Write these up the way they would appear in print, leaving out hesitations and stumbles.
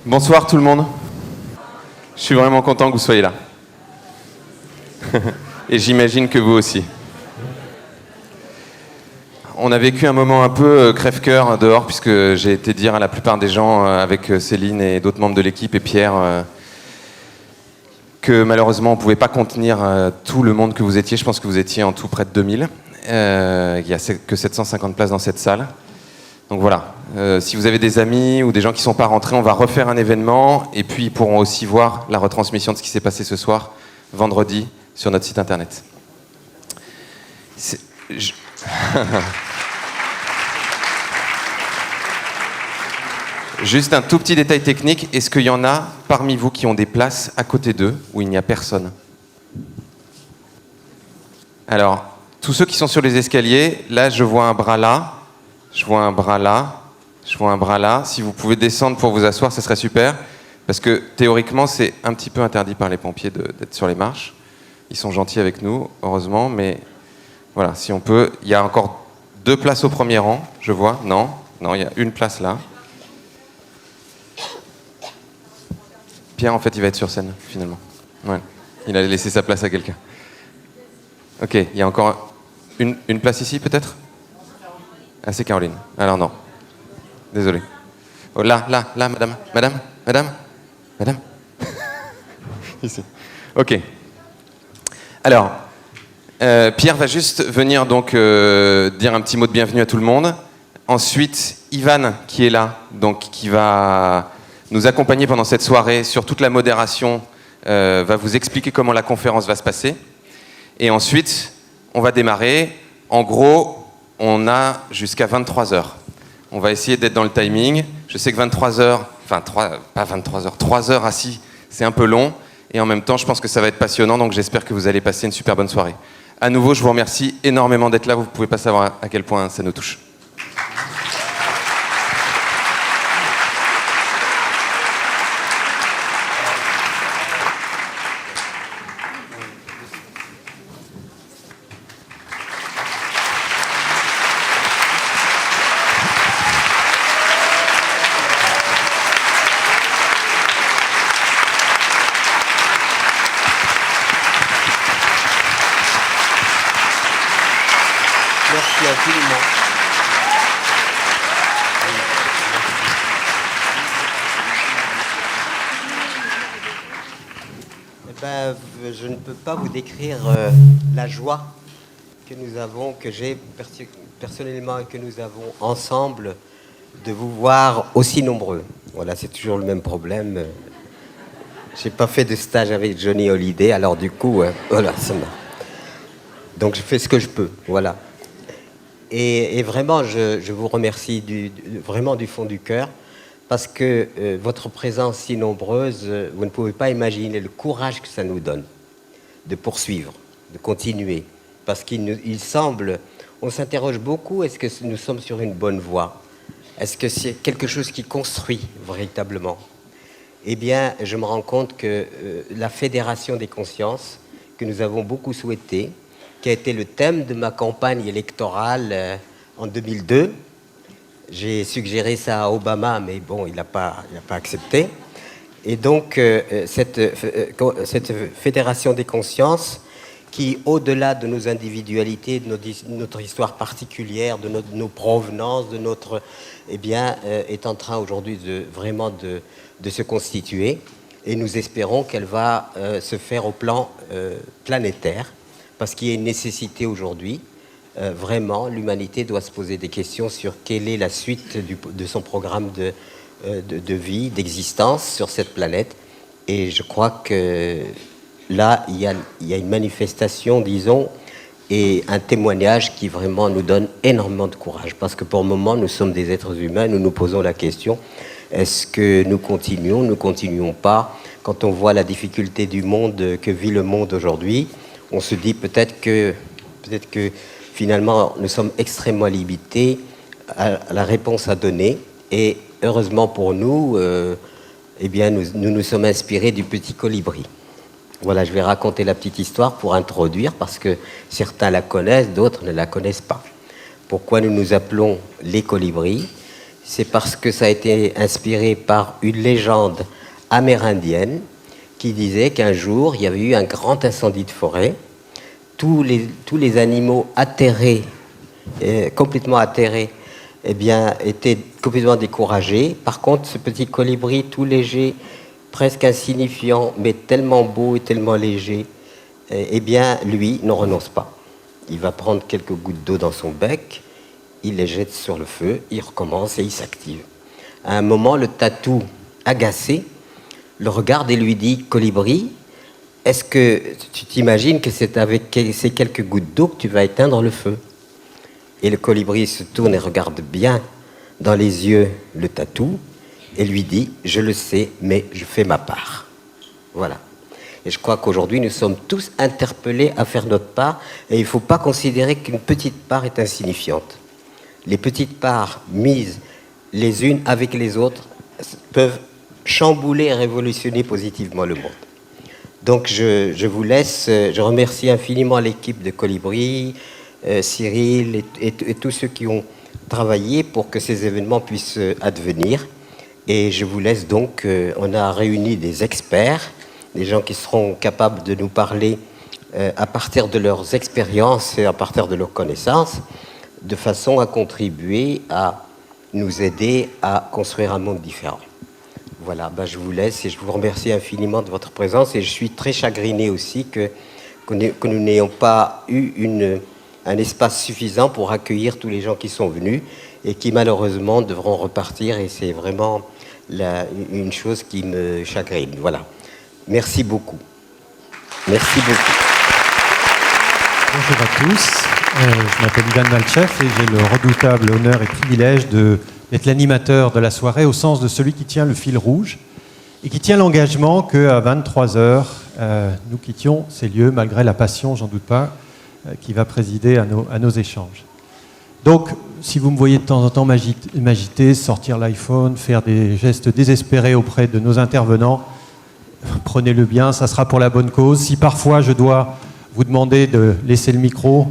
Bonsoir tout le monde. Je suis vraiment content que vous soyez là. Et j'imagine que vous aussi. On a vécu un moment un peu crève-cœur dehors, puisque j'ai été dire à la plupart des gens, avec Céline et d'autres membres de l'équipe et Pierre, que malheureusement on ne pouvait pas contenir tout le monde que vous étiez. Je pense que vous étiez en tout près de 2000. Il n'y a que 750 places dans cette salle. Donc voilà, si vous avez des amis ou des gens qui ne sont pas rentrés, on va refaire un événement et puis ils pourront aussi voir la retransmission de ce qui s'est passé ce soir, vendredi, sur notre site internet. Juste un tout petit détail technique, est-ce qu'il y en a parmi vous qui ont des places à côté d'eux où il n'y a personne? Alors, tous ceux qui sont sur les escaliers, là je vois un bras là. Je vois un bras là, je vois un bras là. Si vous pouvez descendre pour vous asseoir, ce serait super. Parce que théoriquement, c'est un petit peu interdit par les pompiers d'être sur les marches. Ils sont gentils avec nous, heureusement. Mais voilà, si on peut. Il y a encore 2 places au premier rang, je vois. Non, il y a une place là. Pierre, en fait, il va être sur scène, finalement. Ouais. Il a laissé sa place à quelqu'un. Ok, il y a encore une place ici, peut-être? Ah, c'est Caroline. Alors non. Désolé. Oh, là, madame. Ici. Ok. Alors, Pierre va juste venir donc dire un petit mot de bienvenue à tout le monde. Ensuite, Ivan, qui est là, donc qui va nous accompagner pendant cette soirée sur toute la modération, va vous expliquer comment la conférence va se passer. Et ensuite, on va démarrer. En gros, on a jusqu'à 23h. On va essayer d'être dans le timing. Je sais que 23h, pas 23h, 3h assis, c'est un peu long. Et en même temps, je pense que ça va être passionnant, donc j'espère que vous allez passer une super bonne soirée. À nouveau, je vous remercie énormément d'être là. Vous ne pouvez pas savoir à quel point ça nous touche. Merci infiniment. Eh ben, je ne peux pas vous décrire la joie que nous avons, que j'ai personnellement et que nous avons ensemble de vous voir aussi nombreux. Voilà, c'est toujours le même problème. J'ai pas fait de stage avec Johnny Hallyday, alors du coup, voilà, ça m'a... Donc je fais ce que je peux, voilà. Et vraiment, je vous remercie vraiment du fond du cœur, parce que votre présence si nombreuse, vous ne pouvez pas imaginer le courage que ça nous donne de poursuivre, de continuer. Parce qu'il semble, on s'interroge beaucoup, est-ce que nous sommes sur une bonne voie? Est-ce que c'est quelque chose qui construit véritablement? Eh bien, je me rends compte que la fédération des consciences, que nous avons beaucoup souhaité, qui a été le thème de ma campagne électorale en 2002. J'ai suggéré ça à Obama, mais bon, il n'a pas accepté. Et donc, cette fédération des consciences, qui, au-delà de nos individualités, de notre histoire particulière, de nos provenances, eh bien, est en train aujourd'hui vraiment de se constituer. Et nous espérons qu'elle va se faire au plan planétaire, parce qu'il y a une nécessité aujourd'hui. Vraiment, l'humanité doit se poser des questions sur quelle est la suite de son programme de vie, d'existence sur cette planète. Et je crois que là, il y a une manifestation, disons, et un témoignage qui vraiment nous donne énormément de courage. Parce que pour le moment, nous sommes des êtres humains, nous nous posons la question, est-ce que nous continuons pas? Quand on voit la difficulté du monde, que vit le monde aujourd'hui, on se dit peut-être que finalement, nous sommes extrêmement limités à la réponse à donner. Et heureusement pour nous, eh bien, nous sommes inspirés du petit colibri. Voilà, je vais raconter la petite histoire pour introduire, parce que certains la connaissent, d'autres ne la connaissent pas. Pourquoi nous nous appelons les colibris? c'est parce que ça a été inspiré par une légende amérindienne qui disait qu'un jour, il y avait eu un grand incendie de forêt. Tous les animaux atterrés, complètement atterrés, eh bien, étaient complètement découragés. Par contre, ce petit colibri tout léger, presque insignifiant, mais tellement beau et tellement léger, eh bien, lui, ne renonce pas. Il va prendre quelques gouttes d'eau dans son bec, il les jette sur le feu, il recommence et il s'active. À un moment, le tatou, agacé, le regarde et lui dit « Colibri, est-ce que tu t'imagines que c'est avec ces quelques gouttes d'eau que tu vas éteindre le feu ?» Et le colibri se tourne et regarde bien dans les yeux le tatou et lui dit « Je le sais, mais je fais ma part. » Voilà. Et je crois qu'aujourd'hui, nous sommes tous interpellés à faire notre part et il ne faut pas considérer qu'une petite part est insignifiante. Les petites parts mises les unes avec les autres peuvent chambouler et révolutionner positivement le monde. Donc je vous laisse, je remercie infiniment l'équipe de Colibri, Cyril et tous ceux qui ont travaillé pour que ces événements puissent advenir. Et je vous laisse donc, on a réuni des experts, des gens qui seront capables de nous parler à partir de leurs expériences et à partir de leurs connaissances, de façon à contribuer à nous aider à construire un monde différent. Voilà, je vous laisse et je vous remercie infiniment de votre présence et je suis très chagriné aussi que nous n'ayons pas eu un espace suffisant pour accueillir tous les gens qui sont venus et qui malheureusement devront repartir et c'est vraiment une chose qui me chagrine. Voilà. Merci beaucoup. Merci beaucoup. Bonjour à tous. Je m'appelle Ivan Malchev et j'ai le redoutable honneur et privilège d'être l'animateur de la soirée au sens de celui qui tient le fil rouge et qui tient l'engagement qu'à 23h, nous quittions ces lieux malgré la passion, j'en doute pas, qui va présider à nos échanges. Donc, si vous me voyez de temps en temps m'agiter, sortir l'iPhone, faire des gestes désespérés auprès de nos intervenants, prenez-le bien, ça sera pour la bonne cause. Si parfois je dois vous demander de laisser le micro,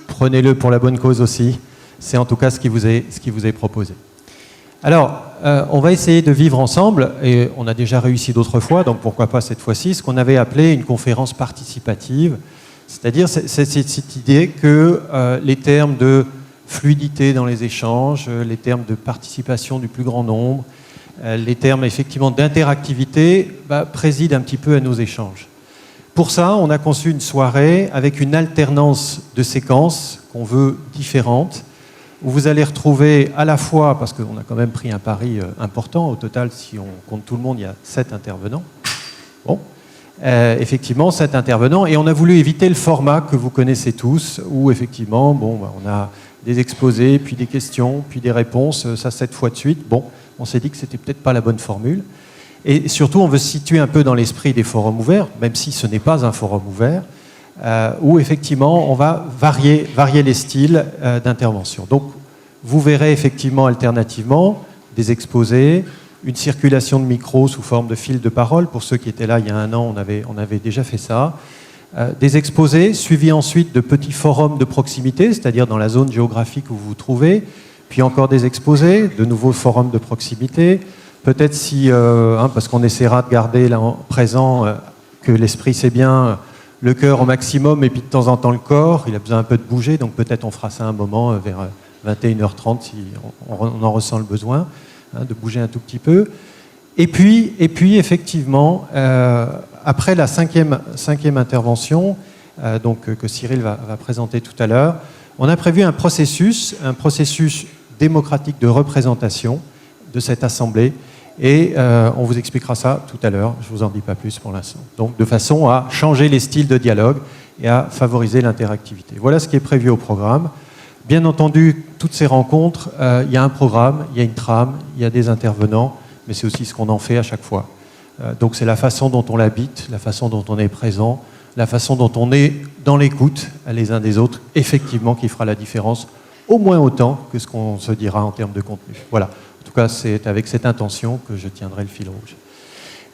prenez-le pour la bonne cause aussi. C'est en tout cas ce qui vous est proposé. Alors, on va essayer de vivre ensemble, et on a déjà réussi d'autres fois, donc pourquoi pas cette fois-ci, ce qu'on avait appelé une conférence participative, c'est-à-dire cette idée que les termes de fluidité dans les échanges, les termes de participation du plus grand nombre, les termes effectivement d'interactivité président un petit peu à nos échanges. Pour ça, on a conçu une soirée avec une alternance de séquences qu'on veut différentes, où vous allez retrouver à la fois, parce qu'on a quand même pris un pari important, au total, si on compte tout le monde, il y a 7 intervenants. Bon, effectivement, 7 intervenants, et on a voulu éviter le format que vous connaissez tous, où effectivement, on a des exposés, puis des questions, puis des réponses, ça 7 fois de suite. Bon, on s'est dit que c'était peut-être pas la bonne formule. Et surtout, on veut se situer un peu dans l'esprit des forums ouverts, même si ce n'est pas un forum ouvert, où effectivement, on va varier les styles d'intervention. Donc, vous verrez effectivement alternativement des exposés, une circulation de micros sous forme de fil de parole. Pour ceux qui étaient là il y a un an, on avait déjà fait ça. Des exposés, suivis ensuite de petits forums de proximité, c'est-à-dire dans la zone géographique où vous vous trouvez, puis encore des exposés, de nouveaux forums de proximité. Peut-être si, parce qu'on essaiera de garder là, présent que l'esprit c'est bien, le cœur au maximum et puis de temps en temps le corps, il a besoin un peu de bouger, donc peut-être on fera ça un moment vers 21h30 si on en ressent le besoin, de bouger un tout petit peu. Et puis effectivement, après la cinquième intervention, que Cyril va présenter tout à l'heure, on a prévu un processus démocratique de représentation de cette assemblée. Et on vous expliquera ça tout à l'heure, je ne vous en dis pas plus pour l'instant. Donc de façon à changer les styles de dialogue et à favoriser l'interactivité. Voilà ce qui est prévu au programme. Bien entendu, toutes ces rencontres, il y a un programme, il y a une trame, il y a des intervenants, mais c'est aussi ce qu'on en fait à chaque fois. Donc c'est la façon dont on l'habite, la façon dont on est présent, la façon dont on est dans l'écoute les uns des autres, effectivement, qui fera la différence, au moins autant que ce qu'on se dira en termes de contenu. Voilà. En tout cas, c'est avec cette intention que je tiendrai le fil rouge.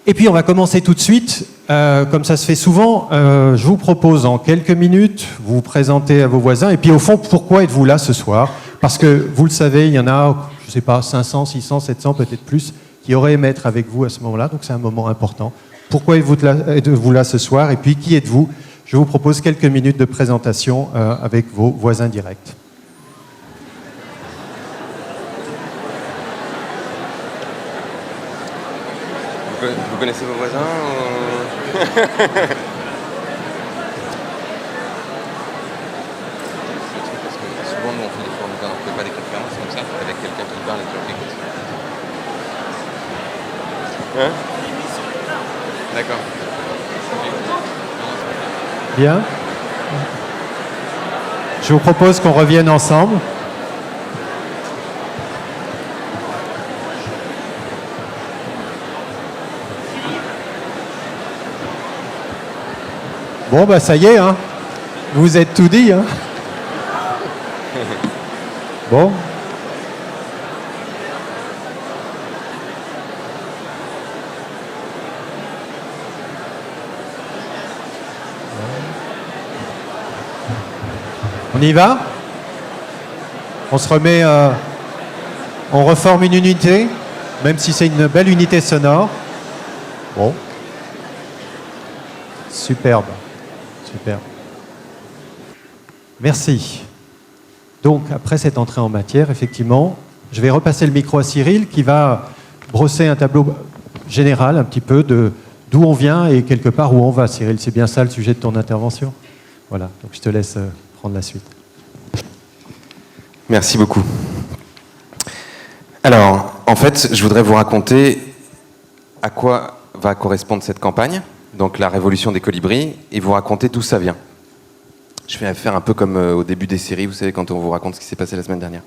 Et puis, on va commencer tout de suite. Comme ça se fait souvent, je vous propose en quelques minutes, vous vous présentez à vos voisins. Et puis, au fond, pourquoi êtes-vous là ce soir? Parce que, vous le savez, il y en a, je ne sais pas, 500, 600, 700, peut-être plus, qui auraient aimé être avec vous à ce moment-là, donc c'est un moment important. Pourquoi êtes-vous là ce soir? Et puis, qui êtes-vous? Je vous propose quelques minutes de présentation avec vos voisins directs. Vous connaissez vos voisins Souvent, nous, on fait des fournisseurs, on ne fait pas des conférences comme ça, avec quelqu'un qui parle et qui écoute. Hein? D'accord. Bien. Je vous propose qu'on revienne ensemble. Bon, bah ça y est, hein. Vous êtes tout dit, hein. Bon. On y va? On se remet... on reforme une unité, même si c'est une belle unité sonore. Bon. Superbe. Super. Merci. Donc, après cette entrée en matière, effectivement, je vais repasser le micro à Cyril qui va brosser un tableau général un petit peu de d'où on vient et quelque part où on va. Cyril, c'est bien ça le sujet de ton intervention? Voilà, donc je te laisse prendre la suite. Merci beaucoup. Alors, en fait, je voudrais vous raconter à quoi va correspondre cette campagne, donc la révolution des colibris, et vous raconter d'où ça vient. Je vais faire un peu comme au début des séries, vous savez, quand on vous raconte ce qui s'est passé la semaine dernière.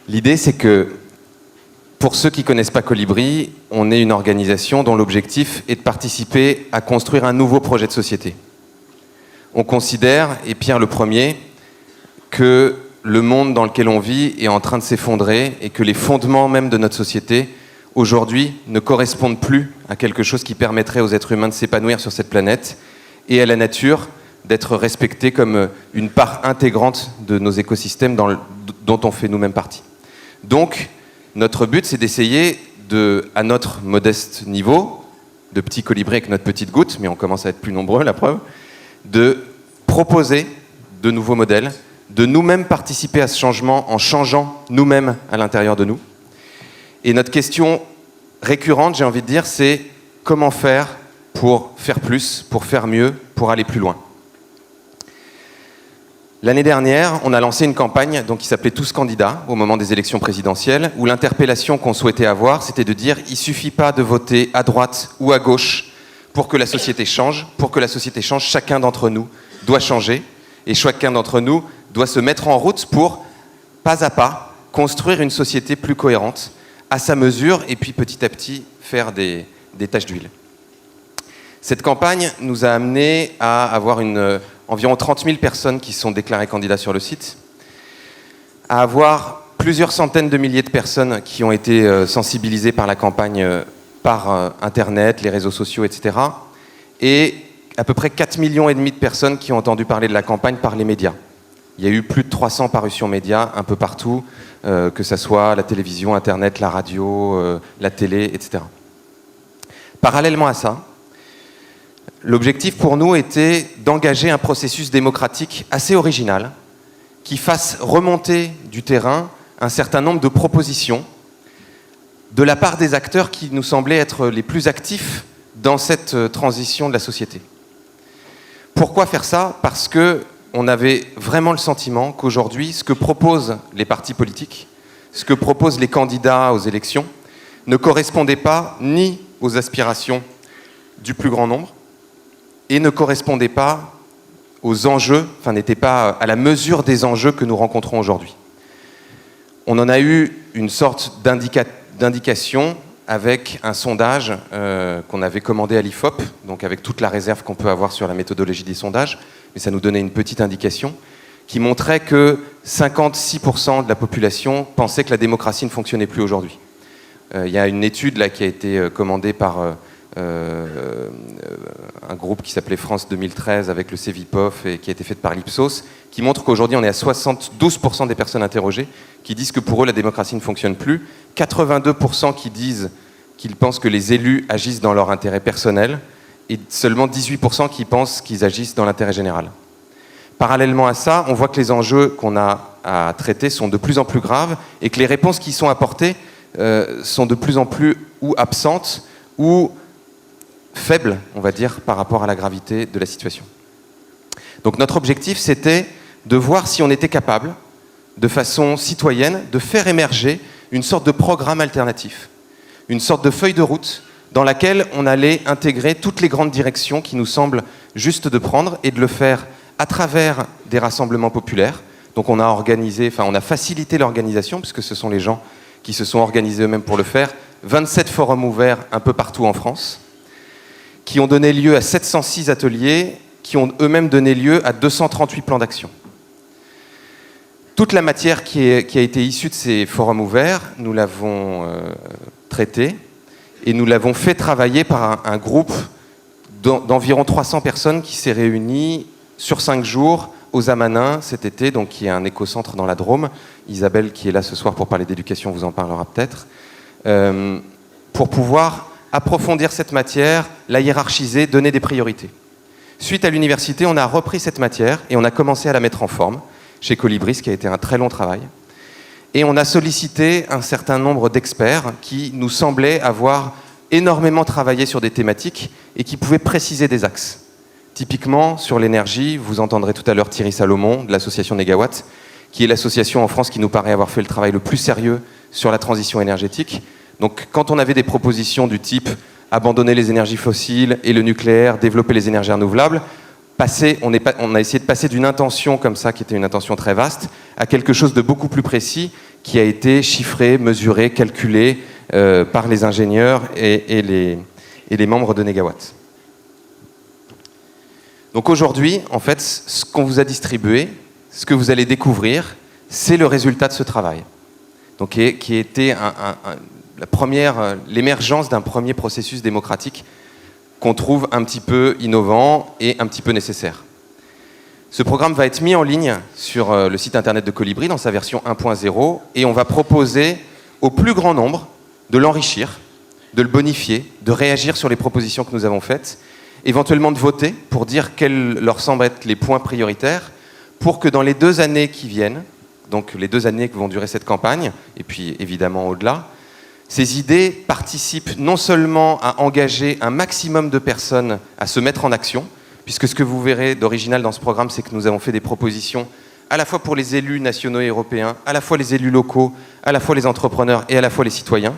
L'idée, c'est que, pour ceux qui ne connaissent pas Colibri, on est une organisation dont l'objectif est de participer à construire un nouveau projet de société. On considère, et Pierre le premier, que le monde dans lequel on vit est en train de s'effondrer et que les fondements même de notre société aujourd'hui ne correspondent plus à quelque chose qui permettrait aux êtres humains de s'épanouir sur cette planète et à la nature d'être respectée comme une part intégrante de nos écosystèmes dont on fait nous-mêmes partie. Donc, notre but, c'est d'essayer à notre modeste niveau, de petits colibris avec notre petite goutte, mais on commence à être plus nombreux, la preuve, de proposer de nouveaux modèles, de nous-mêmes participer à ce changement en changeant nous-mêmes à l'intérieur de nous. Et notre question récurrente, j'ai envie de dire, c'est comment faire pour faire plus, pour faire mieux, pour aller plus loin. L'année dernière, on a lancé une campagne qui s'appelait Tous candidats au moment des élections présidentielles, où l'interpellation qu'on souhaitait avoir, c'était de dire il ne suffit pas de voter à droite ou à gauche pour que la société change. Pour que la société change, chacun d'entre nous doit changer, et chacun d'entre nous doit se mettre en route pour, pas à pas, construire une société plus cohérente, à sa mesure, et puis petit à petit faire des taches d'huile. Cette campagne nous a amené à avoir environ 30 000 personnes qui sont déclarées candidats sur le site, à avoir plusieurs centaines de milliers de personnes qui ont été sensibilisées par la campagne, par Internet, les réseaux sociaux, etc. Et à peu près 4,5 millions de personnes qui ont entendu parler de la campagne par les médias. Il y a eu plus de 300 parutions médias un peu partout, que ce soit la télévision, Internet, la radio, la télé, etc. Parallèlement à ça, l'objectif pour nous était d'engager un processus démocratique assez original qui fasse remonter du terrain un certain nombre de propositions de la part des acteurs qui nous semblaient être les plus actifs dans cette transition de la société. Pourquoi faire ça? Parce qu'on avait vraiment le sentiment qu'aujourd'hui, ce que proposent les partis politiques, ce que proposent les candidats aux élections, ne correspondait pas ni aux aspirations du plus grand nombre, et ne correspondait pas aux enjeux, n'était pas à la mesure des enjeux que nous rencontrons aujourd'hui. On en a eu une sorte d'indication avec un sondage qu'on avait commandé à l'IFOP, donc avec toute la réserve qu'on peut avoir sur la méthodologie des sondages, mais ça nous donnait une petite indication, qui montrait que 56% de la population pensait que la démocratie ne fonctionnait plus aujourd'hui. Il y a une étude là, qui a été commandée par un groupe qui s'appelait France 2013 avec le Cevipof et qui a été fait par l'Ipsos, qui montre qu'aujourd'hui on est à 72% des personnes interrogées qui disent que pour eux la démocratie ne fonctionne plus, 82% qui disent qu'ils pensent que les élus agissent dans leur intérêt personnel et seulement 18% qui pensent qu'ils agissent dans l'intérêt général. Parallèlement à ça, on voit que les enjeux qu'on a à traiter sont de plus en plus graves et que les réponses qui sont apportées sont de plus en plus ou absentes ou faibles, on va dire, par rapport à la gravité de la situation. Donc notre objectif, c'était de voir si on était capable, de façon citoyenne, de faire émerger une sorte de programme alternatif, une sorte de feuille de route dans laquelle on allait intégrer toutes les grandes directions qui nous semblent juste de prendre et de le faire à travers des rassemblements populaires. Donc on a facilité l'organisation, puisque ce sont les gens qui se sont organisés eux-mêmes pour le faire, 27 forums ouverts un peu partout en France, qui ont donné lieu à 706 ateliers, qui ont eux-mêmes donné lieu à 238 plans d'action. Toute la matière qui a été issue de ces forums ouverts, nous l'avons traitée et nous l'avons fait travailler par un groupe d'environ 300 personnes qui s'est réuni sur 5 jours aux Amanins cet été, donc qui est un écocentre dans la Drôme. Isabelle, qui est là ce soir pour parler d'éducation, vous en parlera peut-être. Pour pouvoir approfondir cette matière, la hiérarchiser, donner des priorités. Suite à l'université, on a repris cette matière et on a commencé à la mettre en forme chez Colibri, ce qui a été un très long travail. Et on a sollicité un certain nombre d'experts qui nous semblaient avoir énormément travaillé sur des thématiques et qui pouvaient préciser des axes. Typiquement, sur l'énergie, vous entendrez tout à l'heure Thierry Salomon de l'association Négawatt, qui est l'association en France qui nous paraît avoir fait le travail le plus sérieux sur la transition énergétique. Donc quand on avait des propositions du type abandonner les énergies fossiles et le nucléaire, développer les énergies renouvelables, on a essayé de passer d'une intention comme ça, qui était une intention très vaste, à quelque chose de beaucoup plus précis, qui a été chiffré, mesuré, calculé par les ingénieurs et les membres de Négawatt. Donc aujourd'hui, en fait, ce qu'on vous a distribué, ce que vous allez découvrir, c'est le résultat de ce travail. Donc qui était l'émergence d'un premier processus démocratique qu'on trouve un petit peu innovant et un petit peu nécessaire. Ce programme va être mis en ligne sur le site internet de Colibri dans sa version 1.0 et on va proposer au plus grand nombre de l'enrichir, de le bonifier, de réagir sur les propositions que nous avons faites, éventuellement de voter pour dire quels leur semblent être les points prioritaires pour que dans les 2 années qui viennent, donc les 2 années que vont durer cette campagne, et puis évidemment au-delà, ces idées participent non seulement à engager un maximum de personnes à se mettre en action, puisque ce que vous verrez d'original dans ce programme, c'est que nous avons fait des propositions à la fois pour les élus nationaux et européens, à la fois les élus locaux, à la fois les entrepreneurs et à la fois les citoyens,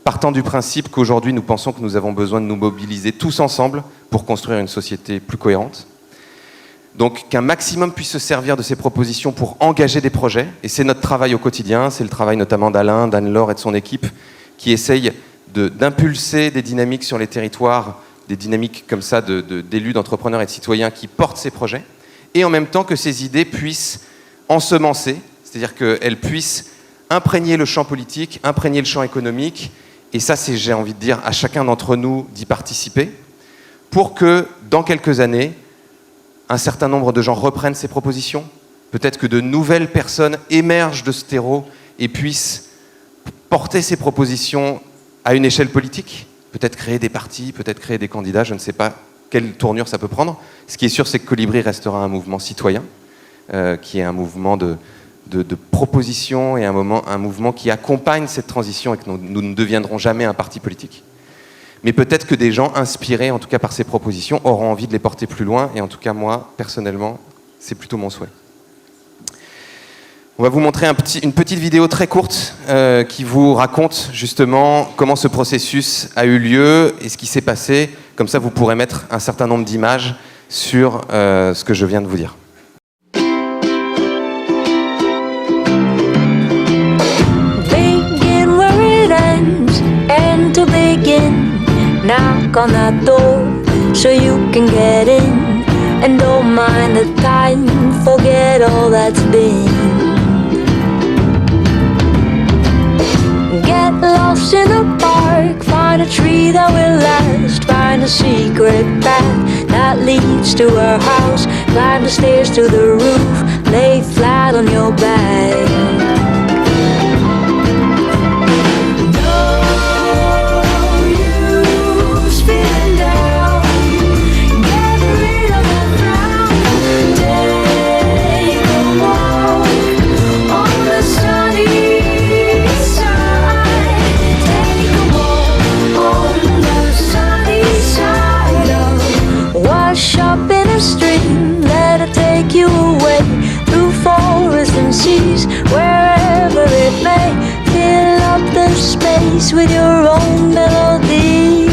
partant du principe qu'aujourd'hui nous pensons que nous avons besoin de nous mobiliser tous ensemble pour construire une société plus cohérente. Donc qu'un maximum puisse se servir de ces propositions pour engager des projets, et c'est notre travail au quotidien, c'est le travail notamment d'Alain, d'Anne-Laure et de son équipe, qui essayent d'impulser des dynamiques sur les territoires, des dynamiques comme ça d'élus, d'entrepreneurs et de citoyens qui portent ces projets, et en même temps que ces idées puissent ensemencer, c'est-à-dire qu'elles puissent imprégner le champ politique, imprégner le champ économique, et ça c'est, j'ai envie de dire, à chacun d'entre nous d'y participer, pour que dans quelques années, un certain nombre de gens reprennent ces propositions, peut-être que de nouvelles personnes émergent de ce terreau et puissent porter ces propositions à une échelle politique, peut-être créer des partis, peut-être créer des candidats, je ne sais pas quelle tournure ça peut prendre. Ce qui est sûr, c'est que Colibri restera un mouvement citoyen, qui est un mouvement de proposition et un mouvement qui accompagne cette transition et que nous ne deviendrons jamais un parti politique. Mais peut-être que des gens inspirés, en tout cas par ces propositions, auront envie de les porter plus loin, et en tout cas moi, personnellement, c'est plutôt mon souhait. On va vous montrer une petite vidéo très courte qui vous raconte justement comment ce processus a eu lieu et ce qui s'est passé. Comme ça, vous pourrez mettre un certain nombre d'images sur ce que je viens de vous dire. Begin where it ends, and to begin, knock on that door so you can get in, and don't mind the time, forget all that's been. Get lost in the park, find a tree that will last. secret path that leads to her house. Climb the stairs to the roof, lay flat on your back. You away through forests and seas, wherever it may. Fill up the space with your own melody.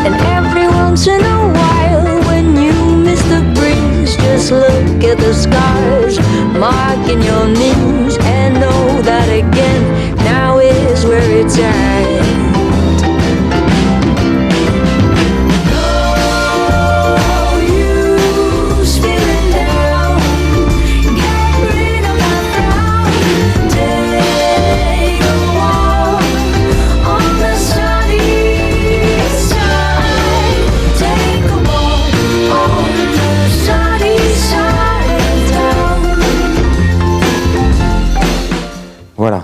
And every once in a while, when you miss the breeze, just look at the scars marking your knees and know that again, now is where it's at. Voilà.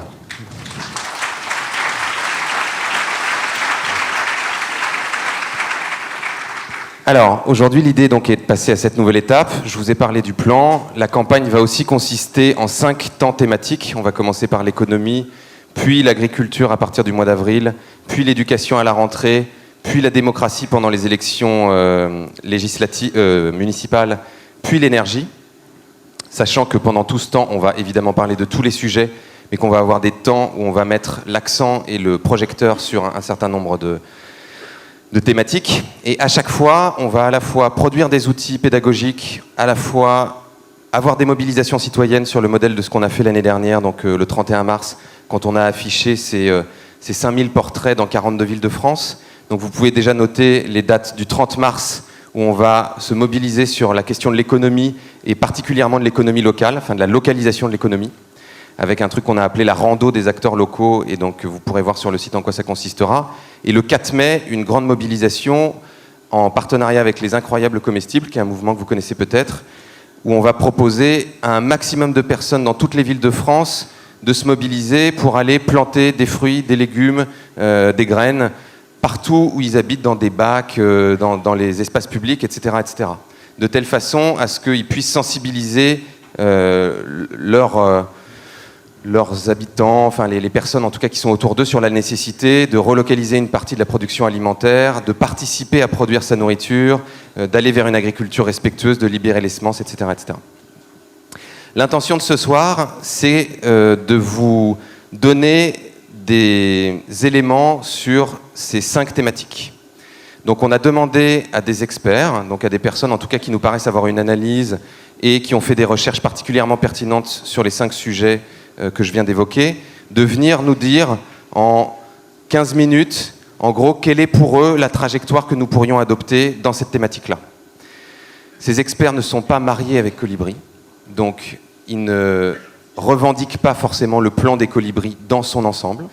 Alors, aujourd'hui, l'idée donc est de passer à cette nouvelle étape. Je vous ai parlé du plan. La campagne va aussi consister en 5 temps thématiques. On va commencer par l'économie, puis l'agriculture à partir du mois d'avril, puis l'éducation à la rentrée, puis la démocratie pendant les élections municipales, puis l'énergie. Sachant que pendant tout ce temps, on va évidemment parler de tous les sujets, mais qu'on va avoir des temps où on va mettre l'accent et le projecteur sur un certain nombre de thématiques. Et à chaque fois, on va à la fois produire des outils pédagogiques, à la fois avoir des mobilisations citoyennes sur le modèle de ce qu'on a fait l'année dernière, donc le 31 mars, quand on a affiché ces 5000 portraits dans 42 villes de France. Donc vous pouvez déjà noter les dates du 30 mars, où on va se mobiliser sur la question de l'économie, et particulièrement de l'économie locale, enfin de la localisation de l'économie, avec un truc qu'on a appelé la rando des acteurs locaux, et donc vous pourrez voir sur le site en quoi ça consistera. Et le 4 mai, une grande mobilisation en partenariat avec les Incroyables Comestibles, qui est un mouvement que vous connaissez peut-être, où on va proposer à un maximum de personnes dans toutes les villes de France de se mobiliser pour aller planter des fruits, des légumes, des graines, partout où ils habitent, dans des bacs, dans les espaces publics, etc., etc. De telle façon à ce qu'ils puissent sensibiliser leurs habitants, enfin les personnes en tout cas qui sont autour d'eux, sur la nécessité de relocaliser une partie de la production alimentaire, de participer à produire sa nourriture, d'aller vers une agriculture respectueuse, de libérer les semences, etc., etc. L'intention de ce soir, c'est de vous donner des éléments sur ces 5 thématiques. Donc on a demandé à des experts, donc à des personnes en tout cas qui nous paraissent avoir une analyse et qui ont fait des recherches particulièrement pertinentes sur les 5 sujets que je viens d'évoquer, de venir nous dire en 15 minutes, en gros, quelle est pour eux la trajectoire que nous pourrions adopter dans cette thématique-là. Ces experts ne sont pas mariés avec Colibri, donc ils ne revendiquent pas forcément le plan des Colibris dans son ensemble.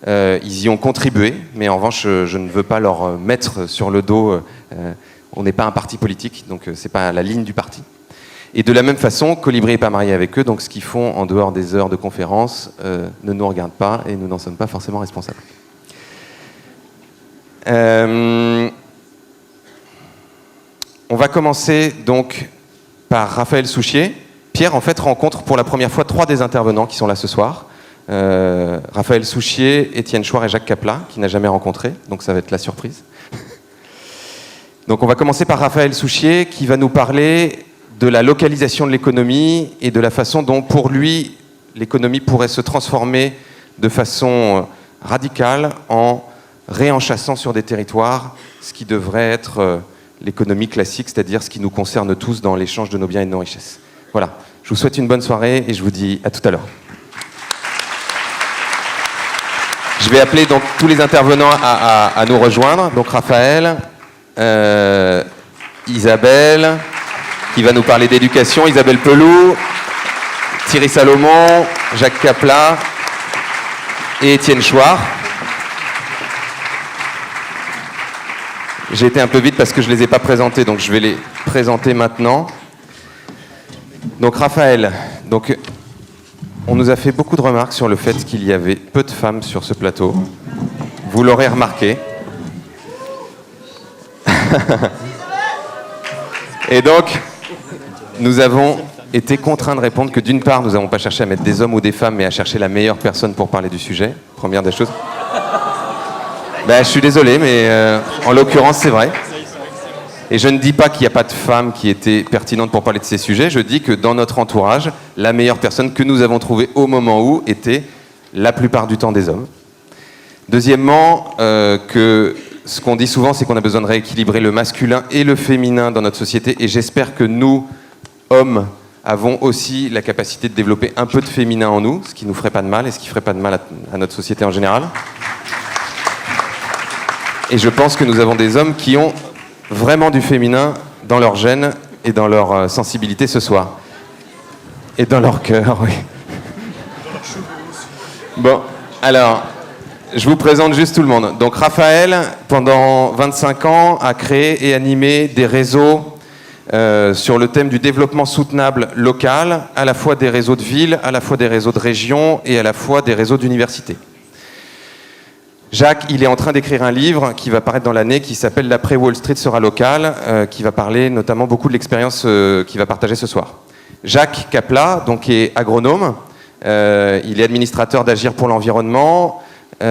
Ils y ont contribué, mais en revanche, je ne veux pas leur mettre sur le dos. On n'est pas un parti politique, donc c'est pas la ligne du parti. Et de la même façon, Colibri n'est pas marié avec eux, donc ce qu'ils font en dehors des heures de conférence ne nous regarde pas et nous n'en sommes pas forcément responsables. On va commencer donc par Raphaël Souchier. Pierre, en fait, rencontre pour la première fois 3 des intervenants qui sont là ce soir. Raphaël Souchier, Étienne Chouard et Jacques Capla, qui n'a jamais rencontré, donc ça va être la surprise. Donc on va commencer par Raphaël Souchier, qui va nous parler de la localisation de l'économie et de la façon dont, pour lui, l'économie pourrait se transformer de façon radicale en réenchassant sur des territoires ce qui devrait être l'économie classique, c'est-à-dire ce qui nous concerne tous dans l'échange de nos biens et de nos richesses. Voilà, je vous souhaite une bonne soirée et je vous dis à tout à l'heure. Je vais appeler donc tous les intervenants à nous rejoindre. Donc Raphaël, Isabelle, qui va nous parler d'éducation, Isabelle Peloux, Thierry Salomon, Jacques Capla et Étienne Chouard. J'ai été un peu vite parce que je ne les ai pas présentés, donc je vais les présenter maintenant. Donc Raphaël, donc, on nous a fait beaucoup de remarques sur le fait qu'il y avait peu de femmes sur ce plateau. Vous l'aurez remarqué. Et donc, nous avons été contraints de répondre que d'une part, nous n'avons pas cherché à mettre des hommes ou des femmes, mais à chercher la meilleure personne pour parler du sujet. Première des choses. Je suis désolé, mais en l'occurrence, c'est vrai. Et je ne dis pas qu'il n'y a pas de femmes qui étaient pertinentes pour parler de ces sujets. Je dis que dans notre entourage, la meilleure personne que nous avons trouvée au moment où était la plupart du temps des hommes. Deuxièmement, que ce qu'on dit souvent, c'est qu'on a besoin de rééquilibrer le masculin et le féminin dans notre société. Et j'espère que nous, hommes, avons aussi la capacité de développer un peu de féminin en nous, ce qui ne nous ferait pas de mal et ce qui ne ferait pas de mal à notre société en général. Et je pense que nous avons des hommes qui ont vraiment du féminin dans leur gène et dans leur sensibilité ce soir. Et dans leur cœur, oui. Bon, alors, je vous présente juste tout le monde. Donc Raphaël, pendant 25 ans, a créé et animé des réseaux sur le thème du développement soutenable local, à la fois des réseaux de villes, à la fois des réseaux de régions et à la fois des réseaux d'universités. Jacques, il est en train d'écrire un livre qui va paraître dans l'année, qui s'appelle « L'après Wall Street sera local », qui va parler notamment beaucoup de l'expérience qu'il va partager ce soir. Jacques Capla, donc, est agronome, il est administrateur d'Agir pour l'environnement, il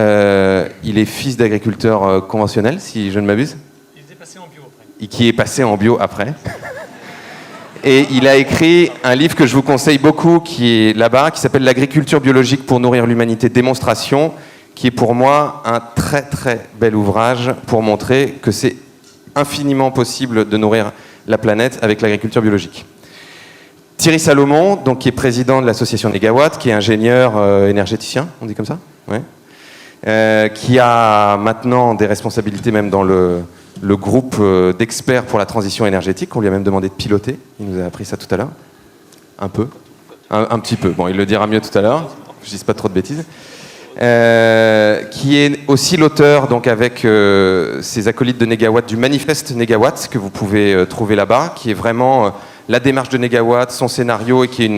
est fils d'agriculteur conventionnel, si je ne m'abuse. Il est passé en bio après. Et qui est passé en bio après. Et il a écrit un livre que je vous conseille beaucoup, qui est là-bas, qui s'appelle « L'agriculture biologique pour nourrir l'humanité, démonstration », qui est pour moi un très très bel ouvrage pour montrer que c'est infiniment possible de nourrir la planète avec l'agriculture biologique. Thierry Salomon, donc, qui est président de l'association Négawatt, qui est ingénieur énergéticien, on dit comme ça, ouais. Qui a maintenant des responsabilités même dans le groupe d'experts pour la transition énergétique, on lui a même demandé de piloter, il nous a appris ça tout à l'heure, un peu, un petit peu, bon il le dira mieux tout à l'heure, je ne dis pas trop de bêtises. Qui est aussi l'auteur, donc, avec ses acolytes de Négawatt, du manifeste Négawatt, que vous pouvez trouver là-bas, qui est vraiment la démarche de Négawatt, son scénario, et qui est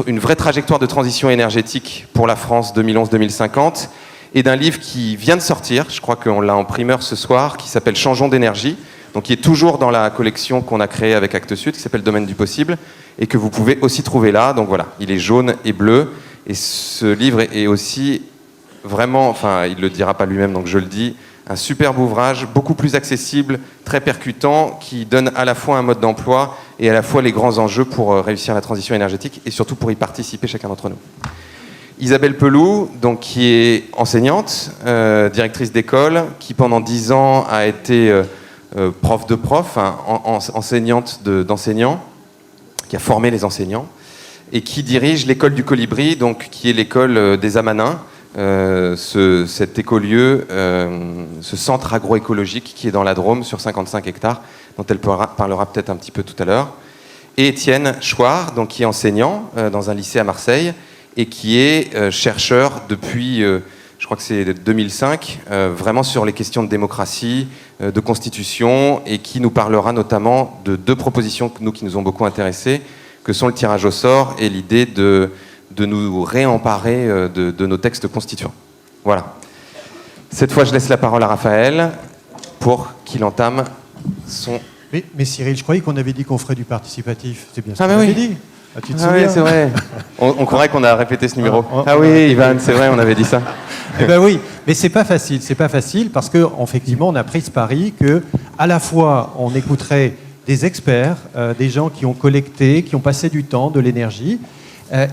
une vraie trajectoire de transition énergétique pour la France 2011-2050, et d'un livre qui vient de sortir, je crois qu'on l'a en primeur ce soir, qui s'appelle « Changeons d'énergie », donc qui est toujours dans la collection qu'on a créée avec Actes Sud, qui s'appelle « Domaine du possible », et que vous pouvez aussi trouver là. Donc voilà, il est jaune et bleu. Et ce livre est aussi vraiment, enfin il ne le dira pas lui-même, donc je le dis, un superbe ouvrage, beaucoup plus accessible, très percutant, qui donne à la fois un mode d'emploi et à la fois les grands enjeux pour réussir la transition énergétique et surtout pour y participer chacun d'entre nous. Isabelle Peloux, donc, qui est enseignante, directrice d'école, qui pendant 10 ans a été prof de prof, hein, enseignante d'enseignants, qui a formé les enseignants, et qui dirige l'école du Colibri, donc, qui est l'école des Amanins, cet écolieu, ce centre agroécologique qui est dans la Drôme sur 55 hectares, dont elle parlera peut-être un petit peu tout à l'heure. Et Étienne Chouard, donc, qui est enseignant dans un lycée à Marseille et qui est chercheur depuis, je crois que c'est 2005, vraiment sur les questions de démocratie, de constitution, et qui nous parlera notamment de 2 propositions qui nous ont beaucoup intéressés, que sont le tirage au sort et l'idée de nous réemparer de nos textes constituants. Voilà. Cette fois, je laisse la parole à Raphaël pour qu'il entame son... Mais Cyril, je croyais qu'on avait dit qu'on ferait du participatif. C'est bien ça qu'on oui. avait dit. Ah, tu te Ah souviens? oui, c'est vrai. On croirait qu'on a répété ce numéro. Ah oui, Ivan, c'est vrai, on avait dit ça. Eh ben oui, mais c'est pas facile parce que effectivement, on a pris ce pari que à la fois on écouterait des experts, des gens qui ont collecté, qui ont passé du temps, de l'énergie,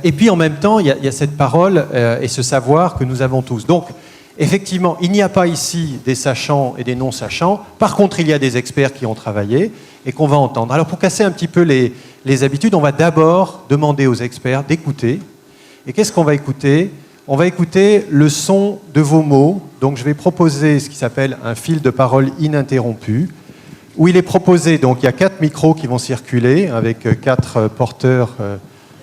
et puis en même temps, il y a cette parole et ce savoir que nous avons tous. Donc, effectivement, il n'y a pas ici des sachants et des non-sachants. Par contre, il y a des experts qui ont travaillé et qu'on va entendre. Alors, pour casser un petit peu les habitudes, on va d'abord demander aux experts d'écouter. Et qu'est-ce qu'on va écouter? On va écouter le son de vos mots. Donc, je vais proposer ce qui s'appelle un fil de parole ininterrompu, où il est proposé, donc il y a 4 micros qui vont circuler, avec 4 porteurs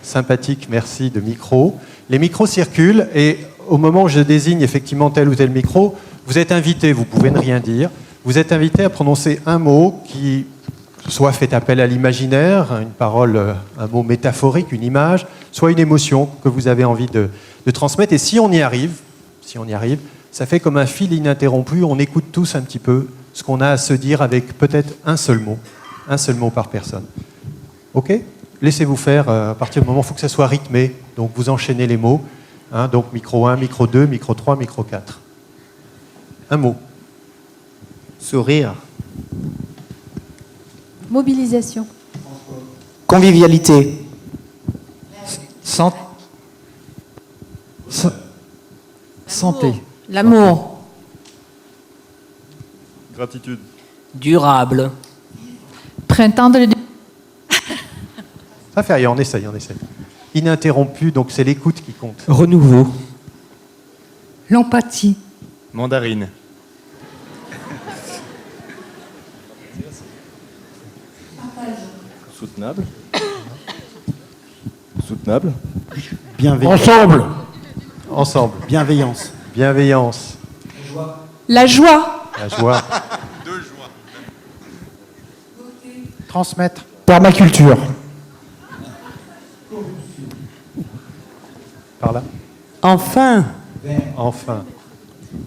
sympathiques, merci, de micros. Les micros circulent, et au moment où je désigne effectivement tel ou tel micro, vous êtes invité, vous pouvez ne rien dire, Vous êtes invité à prononcer un mot qui soit fait appel à l'imaginaire, une parole, un mot métaphorique, une image, soit une émotion que vous avez envie de transmettre. Et si on y arrive, ça fait comme un fil ininterrompu. On écoute tous un petit peu ce qu'on a à se dire avec peut-être un seul mot par personne. Ok ? Laissez-vous faire. À partir du moment où il faut que ça soit rythmé. Donc vous enchaînez les mots. Hein, donc micro 1, micro 2, micro 3, micro 4. Un mot. Sourire. Mobilisation. Convivialité. Santé. L'amour. Gratitude. Durable. Printemps de l'éducation. Ça fait rien, on essaye. Ininterrompu, donc c'est l'écoute qui compte. Renouveau. L'empathie. Mandarine. Soutenable. Soutenable. Bienveillance. Ensemble. Bienveillance. Bienveillance. La joie. La joie. Transmettre. Permaculture. Par là. Enfin. Enfin.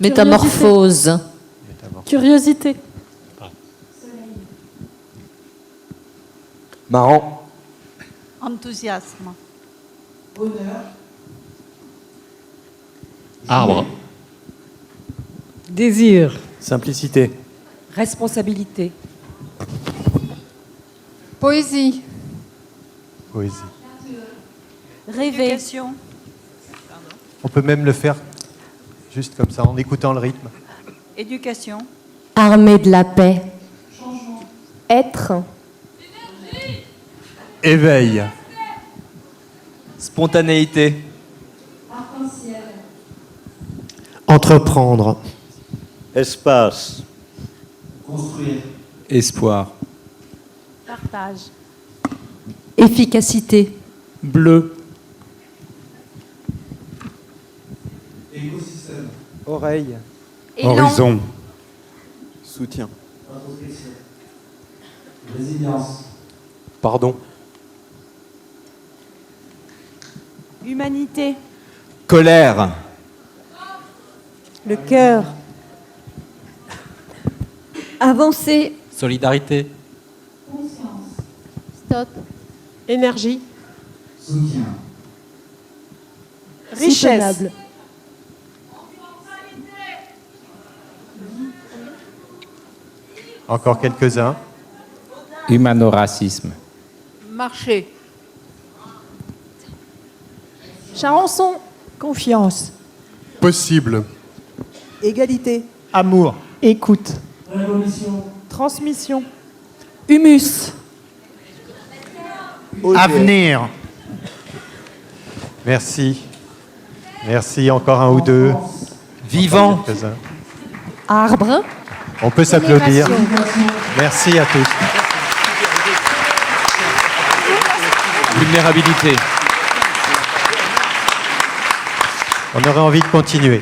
Métamorphose. Curiosité. Marrant. Enthousiasme. Arbre. Désir. Simplicité. Responsabilité. Poésie. Poésie. Rêver. On peut même le faire juste comme ça, en écoutant le rythme. Éducation. Armée de la paix. Être. Éveil. Spontanéité. Entreprendre. Espace. Espoir. Partage. Efficacité. Bleu. Oreille. Horizon. Soutien. Pardon. Humanité. Colère. Le cœur. Avancer. Solidarité. Stop. Énergie. Richesse. Encore quelques-uns. Humanoracisme. Marcher. Charançon. Confiance. Possible. Égalité. Amour. Écoute. Transmission. Humus. Avenir. Merci. Merci, encore un ou deux. Vivant. Quelques-uns. Arbre. On peut s'applaudir. Merci à tous. Vulnérabilité. On aurait envie de continuer.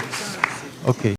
Ok.